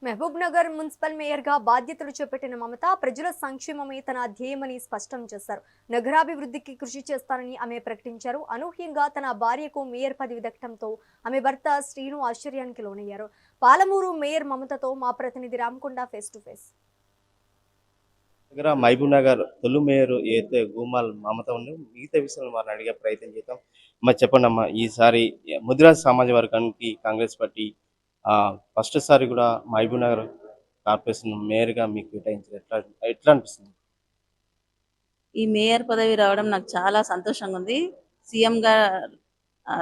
Mahabub Nagar municipal మేయర్గా బాధ్యతలు చేపట్టిన మమత ప్రజల సంక్షేమమే తన ధ్యేయమని స్పష్టం చేశారు. నగరాభివృద్ధికి కృషి చేస్తానని ఆమె ప్రకటించారు. అనూహ్యంగా తన భార్యకు మేయర్ పదవి దక్కడంతో ఆమె భర్త శ్రీను ఆశ్చర్యానికి లోనయ్యారు. పాలమూరు మేయర్ మమతతో మా ప్రతినిధి Ramakonda face to face. Mahabubnagar తొలి మేయర్ ఏదైతే గూమాల్ మమత ఉందో మిగతా విషయాలు మనం అడిగే ప్రయత్నం చేద్దాం. మరి చెప్పండి అమ్మా, ఈసారి ముదిరాజ్ సమాజ వర్గానికి కాంగ్రెస్ పార్టీ ఫస్ట్ సారి కూడా మహబూబ్ నగర్ కార్పొరేషన్ మేయర్గా మీకు కేటాయించారు. ఎట్లా ఎట్లా అనిపిస్తుంది? ఈ మేయర్ పదవి రావడం నాకు చాలా సంతోషంగా ఉంది. సీఎం గారు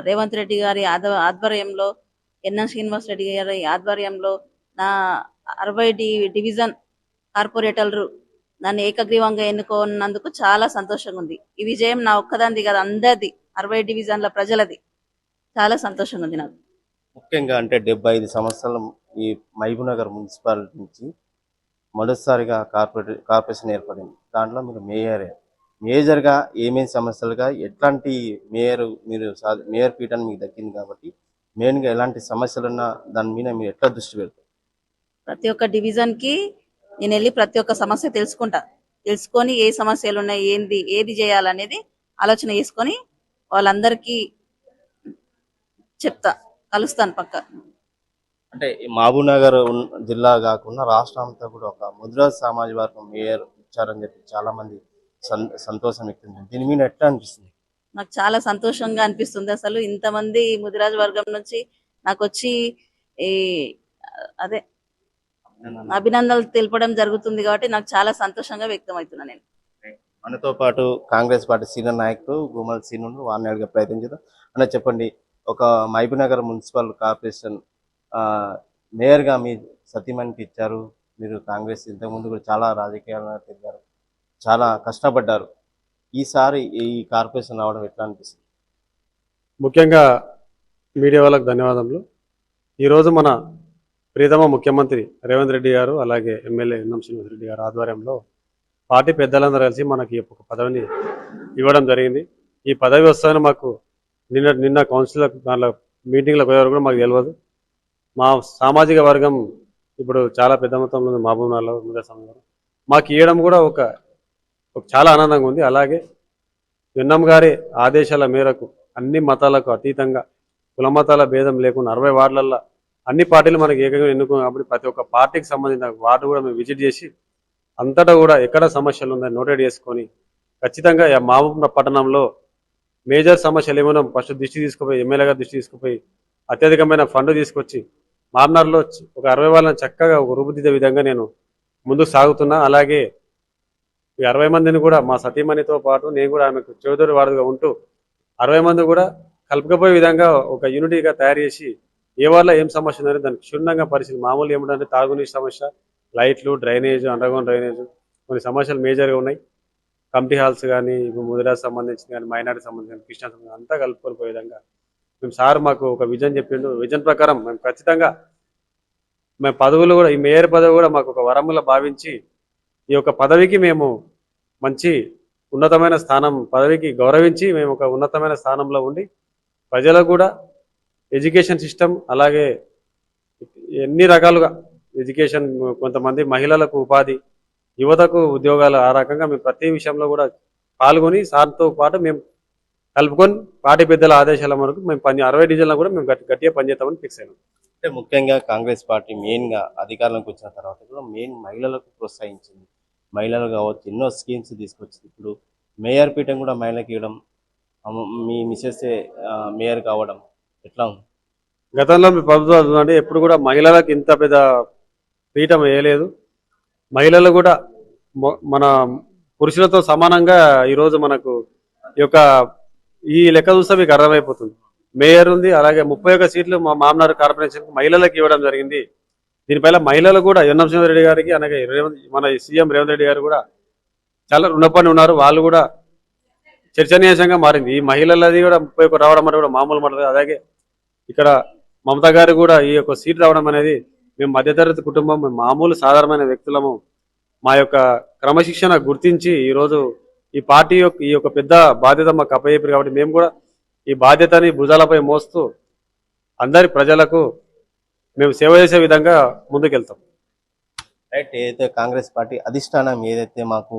రేవంత్ రెడ్డి గారి ఆధ్వర్యంలో, ఎన్ఎన్ శ్రీనివాస్ రెడ్డి గారి ఆధ్వర్యంలో నా 60 డివిజన్ కార్పొరేటర్లు నన్ను ఏకగ్రీవంగా ఎన్నుకున్నందుకు చాలా సంతోషంగా ఉంది. ఈ విజయం నా ఒక్కదాంది కాదు, అందరిది, 60 డివిజన్ల ప్రజలది. చాలా సంతోషంగా ఉంది నాకు. ముఖ్యంగా అంటే 75 సంవత్సరాల ఈ మహబూబ్ నగర్ మున్సిపాలిటీ నుంచి మొదటిసారిగా కార్పొరేషన్ ఏర్పడింది. దాంట్లో మీరు మేజర్గా ఏమేమి సమస్యలుగా ఎట్లాంటి మేయర్ పీఠాన్ని మీకు దక్కింది కాబట్టి మెయిన్గా ఎలాంటి సమస్యలున్నా దాని మీద మీరు ఎట్లా దృష్టి పెడతారు? ప్రతి ఒక్క డివిజన్కి నేను వెళ్ళి ప్రతి ఒక్క సమస్య తెలుసుకొని ఏ సమస్యలు ఉన్నాయి, ఏది చేయాలనేది ఆలోచన చేసుకొని వాళ్ళందరికీ చెప్తా, కలుస్తాను పక్క. అంటే ఈ మహబూబ్ నగర్ జిల్లా కాకుండా రాష్ట్రం అంతా కూడా ఒక ముదిరాజ్ సమాజ వర్గం మేయర్ ఇచ్చారని చెప్పి చాలా మంది సంతోషం వ్యక్తం. దీని మీద ఎట్లా అనిపిస్తుంది? నాకు చాలా సంతోషంగా అనిపిస్తుంది. అసలు ఇంతమంది ముదిరాజ్ వర్గం నుంచి నాకు వచ్చి అదే అభినందనలు తెలపడం జరుగుతుంది కాబట్టి నాకు చాలా సంతోషంగా వ్యక్తం అవుతున్నా. నేను మనతో పాటు కాంగ్రెస్ పార్టీ సీనియర్ నాయకుడు గుమ్మల్ సీను వారిని అడిగే ప్రయత్నం చేద్దాం. అన్న చెప్పండి, ఒక మహబూబ్ నగర్ మున్సిపల్ కార్పొరేషన్ మేయర్గా మీ సతీమణికి ఇచ్చారు. మీరు కాంగ్రెస్ ఇంతకుముందు కూడా చాలా రాజకీయాలను తిరిగారు, చాలా కష్టపడ్డారు. ఈసారి ఈ కార్పొరేషన్ రావడం ఎట్లా అనిపిస్తుంది? ముఖ్యంగా మీడియా వాళ్ళకు ధన్యవాదములు. ఈరోజు మన ప్రియతమ ముఖ్యమంత్రి రేవంత్ రెడ్డి గారు, అలాగే ఎమ్మెల్యే ఎన్ఎం శ్రీనివాస్ రెడ్డి గారు ఆధ్వర్యంలో పార్టీ పెద్దలందరూ కలిసి మనకి ఒక పదవిని ఇవ్వడం జరిగింది. ఈ పదవి వస్తాయని మాకు నిన్న కౌన్సిల్ దాంట్లో మీటింగ్లకు పోయేవారు కూడా మాకు తెలియదు. మా సామాజిక వర్గం ఇప్పుడు చాలా పెద్ద మొత్తంలో ఉంది. మహబూబ్ నగర్లో ముదిరాజ్ సమాజం మాకు ఇవ్వడం కూడా ఒక చాలా ఆనందంగా ఉంది. అలాగే ఎన్ఎం గారి ఆదేశాల మేరకు అన్ని మతాలకు అతీతంగా, కుల మతాల భేదం లేకుండా 60 వార్డులలో అన్ని పార్టీలు మనకి ఏకంగా ఎన్నుకున్నాం కాబట్టి ప్రతి ఒక్క పార్టీకి సంబంధించిన వార్డు కూడా మేము విజిట్ చేసి అంతటా కూడా ఎక్కడ సమస్యలు ఉన్నాయని నోటెడ్ చేసుకొని ఖచ్చితంగా మహబూబ్ పట్టణంలో మేజర్ సమస్యలు ఏమైనా ఫస్ట్ దృష్టి తీసుకుపోయి, ఎమ్మెల్యే గారు దృష్టి తీసుకుపోయి అత్యధికమైన ఫండ్ తీసుకొచ్చి మార్నర్లో ఒక 60 వాళ్ళని చక్కగా ఒక రూపుదిద్దే విధంగా నేను ముందుకు సాగుతున్నా. అలాగే ఈ 60 మందిని కూడా మా సతీమణితో పాటు నేను కూడా ఆమెకు చౌదరి వాడుగా ఉంటూ 60 మంది కూడా కలుపుకపోయే విధంగా ఒక యూనిటీగా తయారు చేసి ఏ వాళ్ళ ఏం సమస్య ఉందని దానికి క్షుణ్ణంగా పరిస్థితి. మామూలు ఏమిటంటే తాగునీటి సమస్య, లైట్లు, డ్రైనేజ్, అండర్గ్రౌండ్ డ్రైనేజ్, కొన్ని సమస్యలు మేజర్గా ఉన్నాయి. కమిటీ హాల్స్ కానీ, ఇప్పుడు ముదిరాజ్ సంబంధించిన కానీ, మైనార్టీ సంబంధించిన, క్రిస్టియన్ సంబంధించిన అంతా కలుపుకొని పోయే విధంగా మేము సార్ మాకు ఒక విజన్ చెప్పిండు. విజన్ ప్రకారం మేము ఖచ్చితంగా మేము పదవులు కూడా, ఈ మేయర్ పదవి కూడా మాకు ఒక వరములా భావించి ఈ యొక్క పదవికి మేము మంచి ఉన్నతమైన స్థానం, పదవికి గౌరవించి మేము ఒక ఉన్నతమైన స్థానంలో ఉండి ప్రజలకు కూడా ఎడ్యుకేషన్ సిస్టమ్, అలాగే ఎన్ని రకాలుగా ఎడ్యుకేషన్, కొంతమంది మహిళలకు ఉపాధి, యువతకు ఉద్యోగాలు, ఆ రకంగా మేము ప్రతి విషయంలో కూడా పాల్గొని సార్తో పాటు మేము కలుపుకొని పార్టీ పెద్దల ఆదేశాల వరకు మేము 60 డివిజన్లో కూడా మేము గట్టిగా పనిచేస్తామని ఫిక్స్ అయినాం. అంటే ముఖ్యంగా కాంగ్రెస్ పార్టీ మెయిన్గా అధికారంలోకి వచ్చిన తర్వాత కూడా మెయిన్ మహిళలకు ప్రోత్సహించింది. మహిళలు కావచ్చు, ఎన్నో స్కీమ్స్ తీసుకొచ్చింది. ఇప్పుడు మేయర్ పీఠం కూడా మహిళలకు ఇవ్వడం, మీ మిసెస్ మేయర్ కావడం ఎట్లా ఉంది? గతంలో మీ ప్రభుత్వం అంటే ఎప్పుడు కూడా మహిళలకు ఇంత పెద్ద పీఠం వేయలేదు. మహిళలు కూడా మన పురుషులతో సమానంగా ఈరోజు మనకు ఈ లెక్క చూస్తే మీకు అర్థమైపోతుంది. మేయర్ ఉంది, అలాగే 31 సీట్లు మా మామనార్ కార్పొరేషన్ మహిళలకు ఇవ్వడం జరిగింది. దీనిపైన మహిళలు కూడా ఎన్ఎం శ్రీనివాస్ రెడ్డి గారికి, అలాగే మన సీఎం రేవంత్ రెడ్డి గారు కూడా చాలా రుణపడి ఉన్నారు. వాళ్ళు కూడా చర్చనీయాంశంగా మారింది. ఈ మహిళలది కూడా 31 రావడం అంటే కూడా మామూలు మాట. అలాగే ఇక్కడ మమతా గారు కూడా ఈ యొక్క సీట్ రావడం అనేది, మేము మధ్యతరగతి కుటుంబం, మేము మామూలు సాధారణమైన వ్యక్తులము, మా యొక్క క్రమశిక్షణ గుర్తించి ఈరోజు ఈ పార్టీ ఈ యొక్క పెద్ద బాధ్యత మాకు అప్పయ్యారు కాబట్టి మేము కూడా ఈ బాధ్యతని భుజాలపై మోస్తూ అందరి ప్రజలకు మేము సేవ చేసే విధంగా ముందుకెళ్తాం. రైట్. ఏదైతే కాంగ్రెస్ పార్టీ అధిష్టానం ఏదైతే మాకు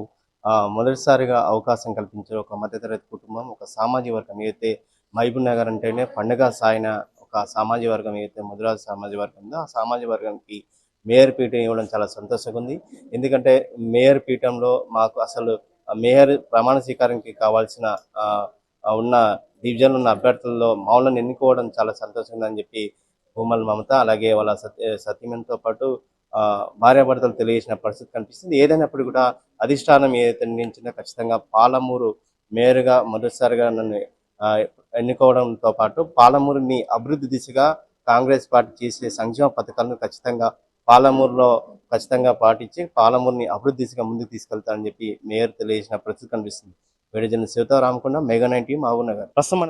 మొదటిసారిగా అవకాశం కల్పించారో, ఒక మధ్యతరగతి కుటుంబం, ఒక సామాజిక వర్గం ఏదైతే మహబూబ్ నగర్ అంటేనే పండుగ సాయిన ఒక సామాజిక వర్గం ఏదైతే ముదిరాజు సామాజిక వర్గం ఉందో, ఆ సామాజిక వర్గానికి మేయర్ పీఠం ఇవ్వడం చాలా సంతోషంగా ఉంది. ఎందుకంటే మేయర్ పీఠంలో మాకు అసలు మేయర్ ప్రమాణ స్వీకారానికి కావాల్సిన ఆ, ఉన్న డివిజన్లో ఉన్న అభ్యర్థుల్లో మమ్మల్ని ఎన్నుకోవడం చాలా సంతోషంగా ఉందని చెప్పి భూమల్ మమత అలాగే వాళ్ళ సతీమణితో పాటు భార్యాభర్తలు తెలియజేసిన పరిస్థితి కనిపిస్తుంది. ఏదైనప్పుడు కూడా అధిష్టానం ఏదైతే నిర్ణయించిందో ఖచ్చితంగా పాలమూరు మేయర్గా మొదటిసారిగా నన్ను ఆ, ఎన్నుకోవడంతో పాటు పాలమూరుని అభివృద్ధి దిశగా కాంగ్రెస్ పార్టీ చేసే సంక్షేమ పథకాలను పాలమూరులో ఖచ్చితంగా పాటించి పాలమూరుని అభివృద్ధి దిశగా ముందుకు తీసుకెళ్తానని చెప్పి మేయర్ తెలియజేసిన పరిస్థితి కనిపిస్తుంది. వేడిజన శివరామకొండ, మెగా 9 మహబూబ్ నగర్. ప్రస్తుతం